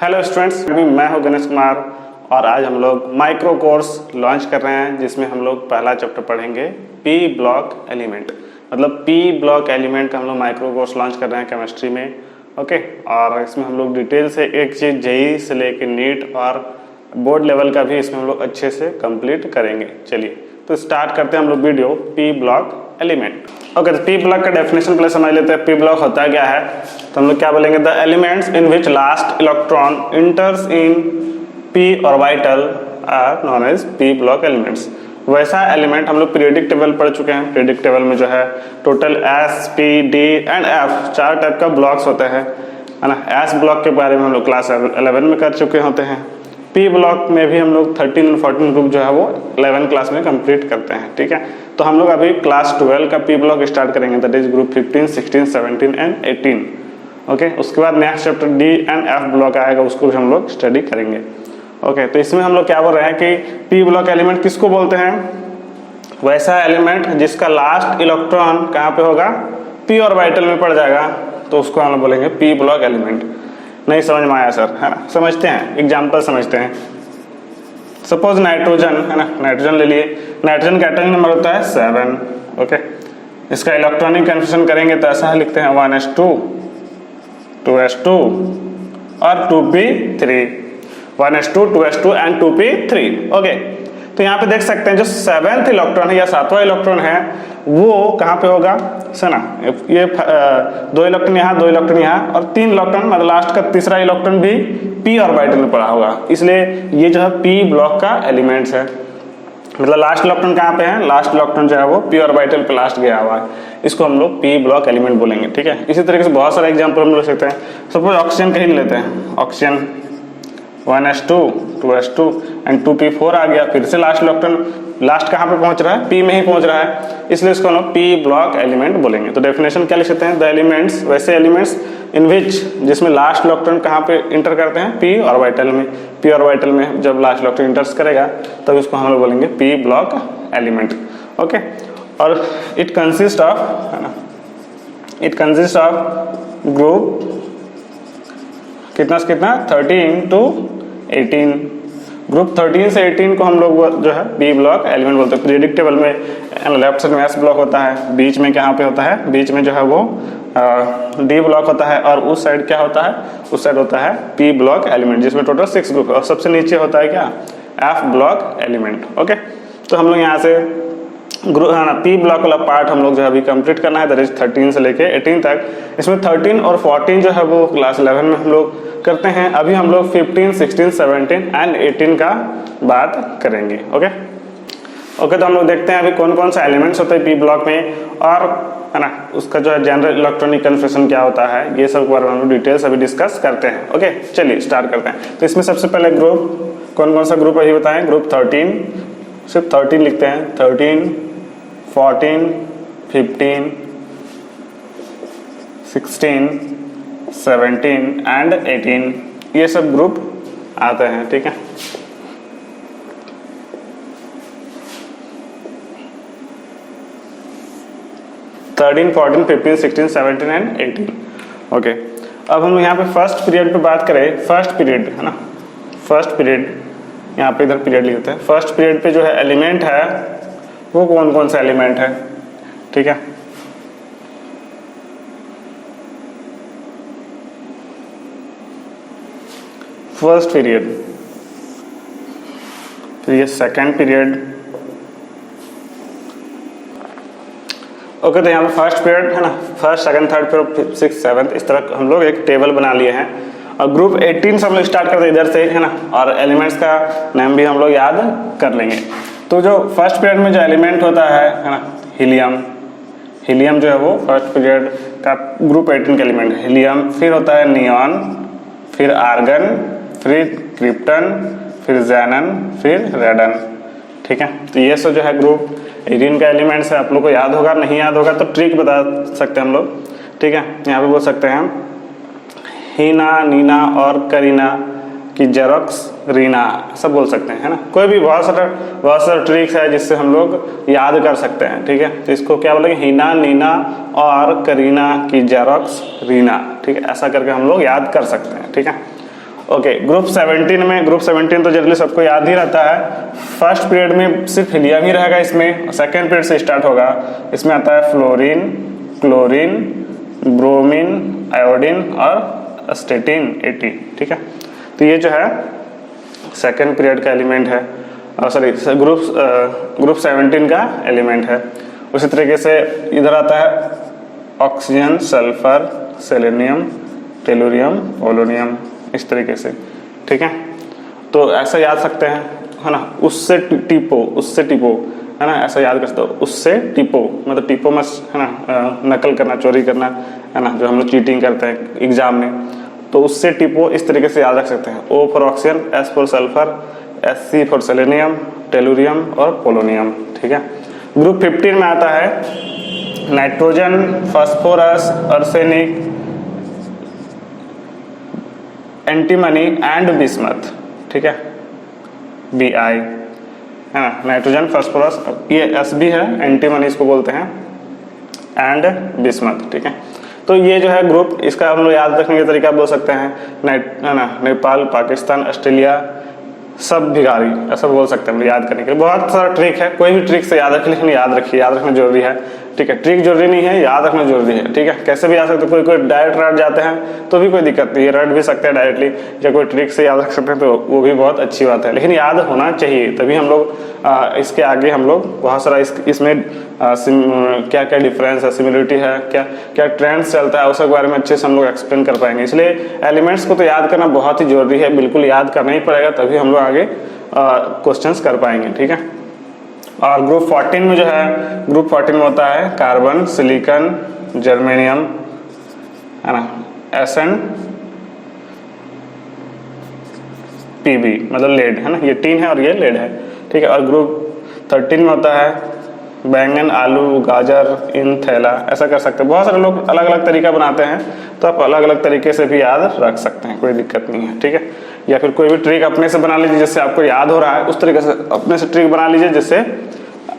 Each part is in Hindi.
हेलो स्टूडेंट्स, मैं हूं गणेश कुमार और आज हम लोग माइक्रो कोर्स लॉन्च कर रहे हैं जिसमें हम लोग पहला चैप्टर पढ़ेंगे पी ब्लॉक एलिमेंट। मतलब पी ब्लॉक एलिमेंट का हम लोग माइक्रो कोर्स लॉन्च कर रहे हैं केमिस्ट्री में। ओके, और इसमें हम लोग डिटेल से एक चीज़ जेई से लेके नीट और बोर्ड लेवल का भी इसमें हम लोग अच्छे से कंप्लीट करेंगे। चलिए तो स्टार्ट करते हैं हम लोग video P block element. Okay, तो पी ब्लॉक का डेफिनेशन पहले समझ लेते हैं। पी ब्लॉक होता क्या है, तो हम लोग क्या बोलेंगे, the elements in which last electron enters in p orbital are known as p block elements. वैसा एलिमेंट हम लोग पीरियडिक टेबल पढ़ चुके हैं। पीरियडिक टेबल में जो है total S P D and F 4 type का ब्लॉक्स होते हैं, है ना। एस ब्लॉक के बारे में हम लोग क्लास 11 में कर चुके होते हैं। पी ब्लॉक में भी हम लोग 13 और 14 ग्रुप जो है वो 11 क्लास में कंप्लीट करते हैं। ठीक है, तो हम लोग अभी क्लास 12 का पी ब्लॉक स्टार्ट करेंगे, that is group 15, 16, 17 and 18। Okay, उसके बाद next chapter D and F block आएगा, उसको भी हम लोग स्टडी करेंगे। ओके, तो इसमें हम लोग क्या बोल रहे हैं कि पी ब्लॉक एलिमेंट किसको बोलते हैं, वैसा एलिमेंट जिसका लास्ट इलेक्ट्रॉन कहाँ पे होगा, पी ऑर्बिटल में पड़ जाएगा, तो उसको हम लोग बोलेंगे पी ब्लॉक एलिमेंट। नहीं समझ में आया सर, है ना। समझते हैं, एग्जाम्पल समझते हैं। सपोज नाइट्रोजन, है ना, नाइट्रोजन ले लिए। नाइट्रोजन का एटॉमिक नंबर होता है 7। ओके, इसका इलेक्ट्रॉनिक कन्फिग्रेशन करेंगे तो ऐसा लिखते हैं 1s2, 2s2 और 2p3। 1s2, 2s2 and 2p3। Okay, तो यहाँ पे देख सकते हैं जो 7th इलेक्ट्रॉन है या 7वां इलेक्ट्रॉन है वो कहाँ पे होगा, है ना। ये 2 इलेक्ट्रॉन यहाँ, 2 इलेक्ट्रॉन यहाँ और 3 इलेक्ट्रॉन, मतलब लास्ट का तीसरा इलेक्ट्रॉन भी पी ऑर्बिटल में पड़ा होगा, इसलिए ये जो है पी ब्लॉक का एलिमेंट्स है। मतलब लास्ट इलेक्ट्रॉन कहाँ पे है, लास्ट इलेक्ट्रॉन जो है वो पी ऑर्बिटल पे लास्ट गया हुआ है, इसको हम लोग पी ब्लॉक एलिमेंट बोलेंगे। ठीक है, इसी तरीके से बहुत सारे एग्जाम्पल हम लोग ले सकते हैं। सपोज ऑक्सीजन कहीं लेते हैं, oxygen 1s2, 2s2 and 2p4 आ गया, फिर से लास्ट इलेक्ट्रॉन लास्ट कहाँ पे पहुंच रहा है, पी में ही पहुंच रहा है, इसलिए इसको हम लोग पी ब्लॉक एलिमेंट बोलेंगे। तो डेफिनेशन क्या लिख सकते हैं, द एलिमेंट्स, वैसे एलिमेंट्स इन विच, जिसमें लास्ट इलेक्ट्रॉन कहाँ पे इंटर करते हैं, पी ऑर्बिटल में। पी ऑर्बिटल में जब लास्ट इलेक्ट्रॉन इंटर्स करेगा तब इसको हम लोग बोलेंगे पी ब्लॉक एलिमेंट। ओके, और इट कंसिस्ट ऑफ, है ना, इट कंसिस्ट ऑफ ग्रुप कितना से कितना, 13 to 18। ग्रुप 13 से 18 को हम लोग जो है बी ब्लॉक एलिमेंट बोलते हैं। पीरियडिक टेबल में लेफ्ट साइड में एस ब्लॉक होता है, बीच में कहाँ पे होता है, बीच में जो है वो डी ब्लॉक होता है, और उस साइड क्या होता है, उस साइड होता है पी ब्लॉक एलिमेंट, जिसमें टोटल 6 ग्रुप है, और सबसे नीचे होता है क्या, एफ ब्लॉक एलिमेंट। ओके, तो हम लोग यहाँ से ग्रुप, है ना, पी ब्लॉक वाला पार्ट हम लोग जो है अभी कंप्लीट करना है, दैट इज 13 से लेके 18 तक। इसमें 13 और 14 जो है वो क्लास 11 में हम लोग करते हैं। अभी हम लोग 15, 16, 17 एंड 18 का बात करेंगे। ओके, तो हम लोग देखते हैं अभी कौन कौन सा एलिमेंट्स होते हैं पी ब्लॉक में, और है ना उसका जो है जनरल इलेक्ट्रॉनिक कन्फिग्रेशन क्या होता है, ये सब के बारे में हम लोग डिटेल्स अभी डिस्कस करते हैं। ओके, चलिए स्टार्ट करते हैं। तो इसमें सबसे पहले ग्रुप, कौन कौन सा ग्रुप है ये बताएं। ग्रुप 13, सिर्फ 13 लिखते हैं, 13, 14, 15, 16, 17 एंड 18, ये सब ग्रुप आते हैं। ठीक है, थर्टीन, 14, 15, 16, 17 एंड 18। ओके, अब हम यहाँ पे फर्स्ट पीरियड पे बात करें। फर्स्ट पीरियड, है ना, फर्स्ट पीरियड, यहाँ पे इधर पीरियड लिखते हैं। फर्स्ट पीरियड पे जो है एलिमेंट है वो कौन कौन सा एलिमेंट है। ठीक है, फर्स्ट पीरियड, फिर ये सेकेंड पीरियड। ओके, तो यहाँ पे फर्स्ट पीरियड, है ना, फर्स्ट, सेकंड, थर्ड, फिर 6, 7, इस तरह हम लोग एक टेबल बना लिए हैं। और ग्रुप 18 से हम लोग स्टार्ट करते हैं इधर से, है ना, और एलिमेंट्स का नाम भी हम लोग याद कर लेंगे। तो जो फर्स्ट पीरियड में जो एलिमेंट होता है ना, हीलियम, हीलियम जो है वो फर्स्ट पीरियड का ग्रुप 18 का एलिमेंट है, हीलियम। फिर होता है नियॉन, फिर आर्गन, फिर क्रिप्टन, फिर ज़ैनन, फिर रेडन। ठीक है, तो ये सब जो है ग्रुप 18 का एलिमेंट्स है। आप लोग को याद होगा, नहीं याद होगा तो ट्रिक बता सकते हैं हम लोग। ठीक है, यहाँ पे बोल सकते हैं हीना, नीना और करीना की जेरोक्स, रीना, सब बोल सकते हैं, है ना। कोई भी बहुत सारा ट्रिक्स है जिससे हम लोग याद कर सकते हैं। ठीक है, तो इसको क्या बोलेंगे, हीना, नीना और करीना की जेरोक्स, रीना। ठीक है, ऐसा करके हम लोग याद कर सकते हैं। ठीक है, ओके, ग्रुप 17 में, ग्रुप 17 तो जनरली सबको याद ही रहता है। फर्स्ट पीरियड में सिर्फ हीलियम ही रहेगा इसमें, सेकेंड पीरियड से स्टार्ट होगा। इसमें आता है फ्लोरीन, क्लोरीन, ब्रोमीन, आयोडीन और अस्टेटिन 80, ठीक है। तो ये जो है सेकेंड पीरियड का एलिमेंट है, सॉरी ग्रुप 17 का एलिमेंट है। उसी तरीके से इधर आता है oxygen, sulphur, selenium, tellurium, polonium, इस तरीके से, ठीक है। तो ऐसा याद सकते हैं, है ना, उससे टिपो, उससे टिपो, है ना, ऐसा याद कर सकते हो, उससे टिपो, मतलब टिपो मत, है ना, नकल करना, चोरी करना, है ना, जो हम लोग चीटिंग करते हैं एग्जाम में, तो उससे टिपो इस तरीके से याद रख सकते हैं। O for oxygen, S for sulphur, SC for selenium, tellurium और पोलोनियम, ठीक है। ग्रुप 15 में आता है nitrogen, phosphorus, arsenic, antimony and bismuth, ठीक है, Bi, है ना, नाइट्रोजन, फास्फोरस, ये S भी है, एंटीमनी इसको बोलते हैं, एंड बिस्मथ, ठीक है। तो ये जो है ग्रुप, इसका हम लोग याद रखने के तरीका बोल सकते हैं, है ना, नेपाल, पाकिस्तान, ऑस्ट्रेलिया, सब भिखारी, ऐसा बोल सकते हैं हम याद करने के लिए। बहुत सारा ट्रिक है, कोई भी ट्रिक से याद रखिए, लेकिन याद रखिए, याद रखना जरूरी है, ठीक है। ट्रिक जरूरी नहीं है, याद रखना जरूरी है, ठीक है। कैसे भी याद सकते, कोई कोई डायरेक्ट रट जाते हैं तो भी कोई दिक्कत नहीं है, रट भी सकते हैं डायरेक्टली, या कोई ट्रिक से याद रख सकते हैं तो वो भी बहुत अच्छी बात है, लेकिन याद होना चाहिए, तभी हम लोग इसके आगे हम लोग बहुत सारा इसमें क्या क्या डिफरेंस है, सिमिलरिटी है, क्या क्या ट्रेंड्स चलता है, उसके बारे में अच्छे से हम लोग एक्सप्लेन कर पाएंगे। इसलिए एलिमेंट्स को तो याद करना बहुत ही जरूरी है, बिल्कुल याद करना ही पड़ेगा, तभी हम लोग आगे क्वेश्चंस कर पाएंगे, ठीक है। और ग्रुप 14 में जो है, ग्रुप 14 में होता है कार्बन, सिलिकॉन, जर्मेनियम, है ना, Sn, Pb, मतलब लेड, है ना, ये टीन है और ये लेड है, ठीक है। और ग्रुप 13 में होता है बैंगन, आलू, गाजर, इन, थैला, ऐसा कर सकते हैं। बहुत सारे लोग अलग अलग तरीका बनाते हैं, तो आप अलग अलग तरीके से भी याद रख सकते हैं, कोई दिक्कत नहीं है, ठीक है। या फिर कोई भी ट्रिक अपने से बना लीजिए जिससे आपको याद हो रहा है, उस तरीके से अपने से ट्रिक बना लीजिए जिससे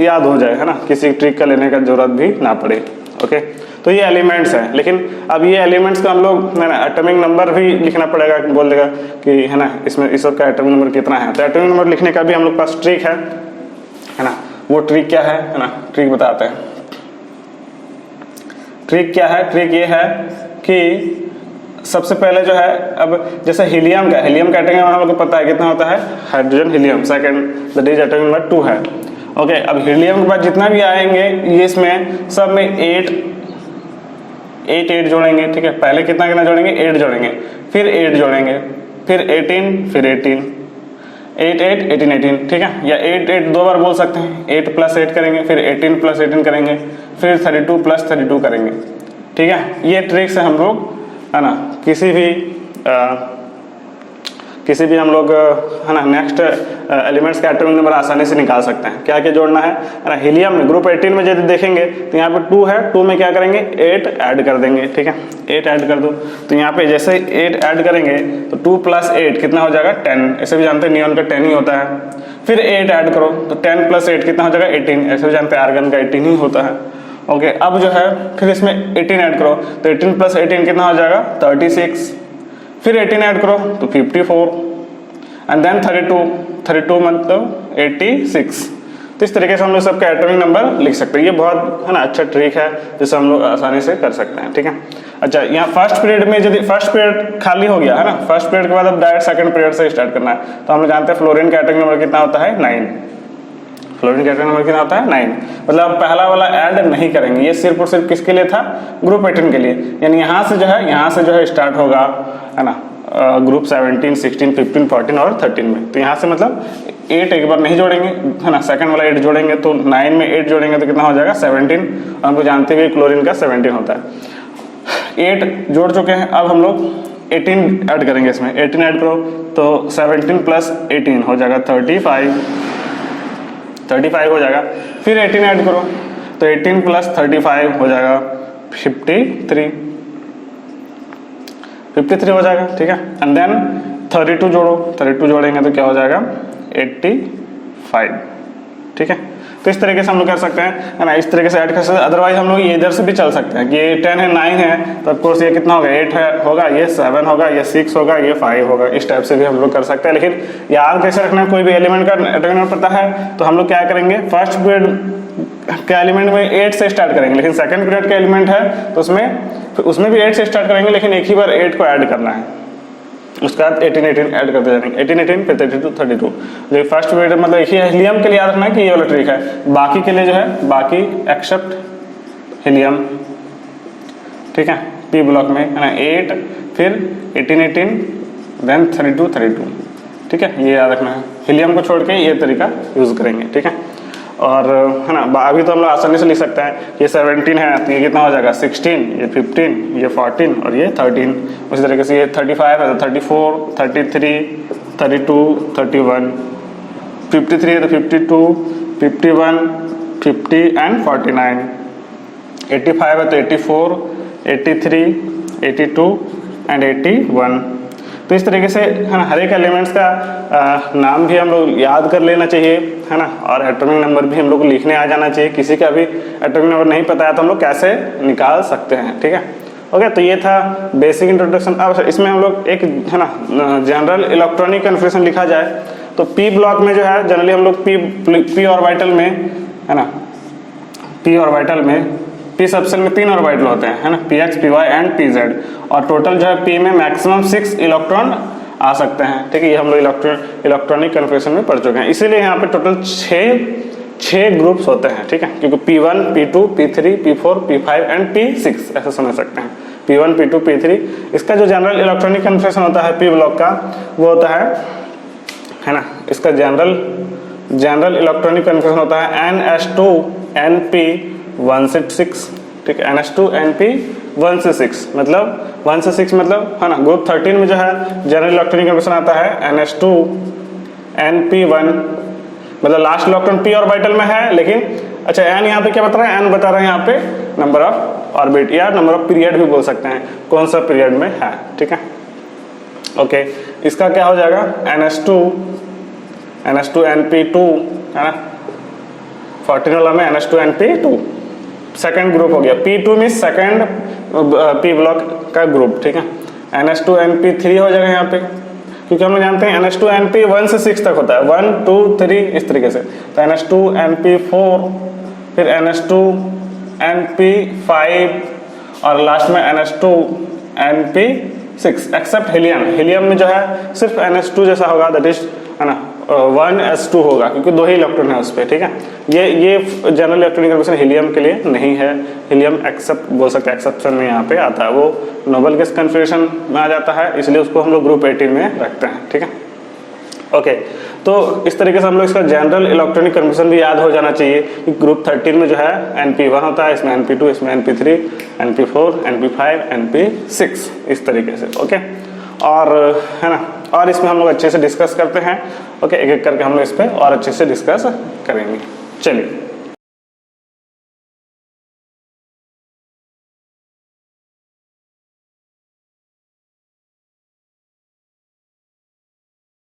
याद हो जाए, है ना, किसी ट्रिक का लेने का जरूरत भी ना पड़े, ओके। तो ये एलिमेंट्स हैं, लेकिन अब ये एलिमेंट्स का हम लोग, है ना, एटॉमिक नंबर भी लिखना पड़ेगा, बोल देगा कि, है ना, इसमें इस सब का एटॉमिक नंबर कितना है, तो एटॉमिक नंबर लिखने का भी हम लोग पास ट्रिक है ना। वो ट्रिक क्या है ना, ट्रिक बताते हैं। ट्रिक क्या है, ट्रिक ये है कि सबसे पहले जो है, अब जैसे हीलियम का एटॉमिक नंबर हम लोग को पता है कितना होता है, hydrogen helium, second that is atomic number 2 है, ओके। अब हीलियम के बाद जितना भी आएंगे ये इसमें सब में 8 जोड़ेंगे, ठीक है। पहले कितना कितना जोड़ेंगे, 8 जोड़ेंगे, फिर 8 जोड़ेंगे, फिर 18, फिर 18, 8 8 18 18, ठीक है। या 8 8 दो बार बोल सकते हैं, 8 + 8 करेंगे, फिर 18 + 18 करेंगे, फिर 32 + 32 करेंगे, ठीक है। ये ट्रिक से हम लोग, है ना, किसी भी हम लोग, है ना, नेक्स्ट एलिमेंट्स का एटॉमिक नंबर आसानी से निकाल सकते हैं। क्या क्या जोड़ना है ना, हीलियम में ग्रुप 18 में यदि देखेंगे तो यहाँ पे 2 है, 2 में क्या करेंगे, 8 ऐड कर देंगे, ठीक है, 8 ऐड कर दो। तो यहाँ पे जैसे 8 ऐड करेंगे तो 2 + 8 कितना हो जाएगा, 10, ऐसे भी जानते हैं नियॉन का 10 ही होता है। फिर 8 ऐड करो तो 10 + 8 कितना हो जाएगा, 18, ऐसे भी जानते हैं आर्गन का 18 ही होता है, ओके। अब जो है फिर इसमें 18 ऐड करो तो 18 + 18 कितना हो जाएगा, 36, फिर 18 ऐड करो तो 54, एंड देन 32 मतलब 86। तो इस तरीके से हम लोग सबका एटॉमिक नंबर लिख सकते हैं। ये बहुत, है ना, अच्छा ट्रिक है जिसे हम लोग आसानी से कर सकते हैं, ठीक है। अच्छा, यहाँ फर्स्ट पीरियड में यदि फर्स्ट पीरियड खाली हो गया, है ना, फर्स्ट पीरियड के बाद अब डायरेक्ट सेकंड पीरियड से स्टार्ट करना है, तो हम लोग जानते हैं फ्लोरीन का एटॉमिक नंबर कितना होता है, 9। फ्लोरीन का एटॉमिक नंबर कितना होता है, 9। मतलब पहला वाला ऐड नहीं करेंगे, ये सिर्फ और सिर्फ किसके लिए था, ग्रुप 18 के लिए। यानी यहाँ से जो है स्टार्ट होगा, है ना, ग्रुप 17, 16, 15, 14 और 13 में। तो यहाँ से मतलब 8 एक बार नहीं जोड़ेंगे, है ना, सेकंड वाला 8 जोड़ेंगे, तो 9 में 8 जोड़ेंगे तो कितना हो जाएगा, 17। हम लोग जानते हुए क्लोरीन का 17 होता है। 8 जोड़ चुके हैं, अब हम लोग 18 ऐड करेंगे इसमें, 18 ऐड करो तो 17 + 18 हो जाएगा 35 हो जाएगा। फिर 18 ऐड करो तो 18 + 35 हो जाएगा 53 हो जाएगा, ठीक है। एंड देन 32 जोड़ो, 32 जोड़ेंगे तो क्या हो जाएगा, 85। ठीक है। तो इस तरीके से हम लोग कर सकते हैं, है ना, इस तरीके से ऐड कर सकते हैं। अदरवाइज हम लोग ये इधर से भी चल सकते हैं कि ये 10 है 9 है तो ऑफकोर्स ये कितना होगा 8 है होगा, ये 7 होगा, ये 6 होगा, ये 5 होगा, इस टाइप से भी हम लोग कर सकते हैं। लेकिन याद कैसे रखना है, कोई भी एलिमेंट का डिटरमिनेंट पता है तो हम लोग क्या करेंगे, फर्स्ट पीरियड के एलिमेंट में 8 से स्टार्ट करेंगे, लेकिन सेकंड पीरियड का एलिमेंट है तो उसमें भी 8 से स्टार्ट करेंगे, लेकिन एक ही बार 8 को ऐड करना है। उसके बाद 18 ऐड करते जाएंगे, 18 फिर 32 32। जो फर्स्ट पीरियड मतलब एक ही हीलियम के लिए याद रखना है कि ये वाला ट्रिक है, बाकी के लिए जो है बाकी एक्सेप्ट हीलियम, ठीक है, पी ब्लॉक में है ना 8 फिर 18 देन 32 32, ठीक है, ये याद रखना है। हीलियम को छोड़ के ये तरीका यूज करेंगे, ठीक है। और है ना अभी तो हम लोग आसानी से लिख सकते हैं, ये 17 है तो ये कितना हो जाएगा 16, ये 15, ये 14 और ये 13। उसी तरीके से ये 35 है तो 34, 33, 32, 31, 53 है तो 52, 51, 50 एंड 49, 85 है तो 84, 83, 82 एंड 81। तो इस तरीके से है ना हर एक एलिमेंट्स का नाम भी हम लोग याद कर लेना चाहिए, है ना, और एटॉमिक नंबर भी हम लोग को लिखने आ जाना चाहिए। किसी का भी एटॉमिक नंबर नहीं पता है तो हम लोग कैसे निकाल सकते हैं, ठीक है। ओके, तो ये था बेसिक इंट्रोडक्शन। अब इसमें हम लोग एक है ना जनरल इलेक्ट्रॉनिक कन्फिग्रेशन लिखा जाए तो पी ब्लॉक में जो है जनरली हम लोग पी ऑर्बिटल में, है ना, पी ऑर्बिटल में पी सबसेल में 3 ऑर्बिटल होते हैं, है ना, p x, p y and p z, और टोटल जो है पी में मैक्सिमम 6 इलेक्ट्रॉन आ सकते हैं, ठीक है। ये हम लोग इलेक्ट्रॉनिक कन्फिग्रेशन में पढ़ चुके हैं, इसीलिए यहाँ पे टोटल 6 ग्रुप्स होते हैं, ठीक है, क्योंकि P1, P2, P3, P4, P5 and P6 ऐसे समझ सकते हैं। P1, P2, P3, इसका जो जनरल इलेक्ट्रॉनिक कन्फिग्रेशन होता है पी ब्लॉक का वो होता है ना, इसका जनरल इलेक्ट्रॉनिक कन्फिग्रेशन होता है NS2 NP1 से 6, ठीक है, NS2 NP1 से 6 मतलब 1 से 6 मतलब है ना ग्रुप 13 में जो है जनरल इलेक्ट्रॉनिक कन्फिग्रेशन आता है NS2 NP1, मतलब लास्ट इलेक्ट्रॉन p ऑर्बिटल में है, लेकिन अच्छा n यहाँ पे क्या बता रहा है, n बता रहा है यहाँ पे नंबर ऑफ ऑर्बिट या नंबर ऑफ पीरियड भी बोल सकते हैं, कौन सा पीरियड में है, ठीक है। ओके, इसका क्या हो जाएगा NS2 NP2, है ना, 14 वाला में NS2 NP2 सेकेंड ग्रुप हो गया। P2 में सेकेंड पी ब्लॉक का ग्रुप, ठीक है। NS2 NP3 हो जाएगा यहाँ पे, क्योंकि हम लोग जानते हैं NS2 NP 1 से 6 तक होता है, 1 2 3 इस तरीके से। तो NS2 NP4 फिर NS2 NP5 और लास्ट में NS2 NP6 एक्सेप्ट हीलियम में जो है सिर्फ NS2 जैसा होगा, दैट इज है ना 1s2 होगा, क्योंकि 2 ही इलेक्ट्रॉन है उस पर, ठीक है। ये जनरल इलेक्ट्रॉनिक कन्फिग्रेशन हीलियम के लिए नहीं है, हीलियम एक्सेप्ट बोल सकते हैं, एक्सेप्शन में यहाँ पे आता है, वो नोबल गैस कन्फिग्रेशन में आ जाता है, इसलिए उसको हम लोग ग्रुप 18 में रखते हैं, ठीक है। ओके, तो इस तरीके से हम लोग इसका जनरल इलेक्ट्रॉनिक कन्फिग्रेशन भी याद हो जाना चाहिए कि ग्रुप 13 में जो है NP1 होता है, इसमें NP2, इसमें NP3, NP4, NP5, NP6 इस तरीके से, ओके। और है ना, और इसमें हम लोग अच्छे से डिस्कस करते हैं, ओके, एक एक करके हम लोग इस पर और अच्छे से डिस्कस करेंगे। चलिए।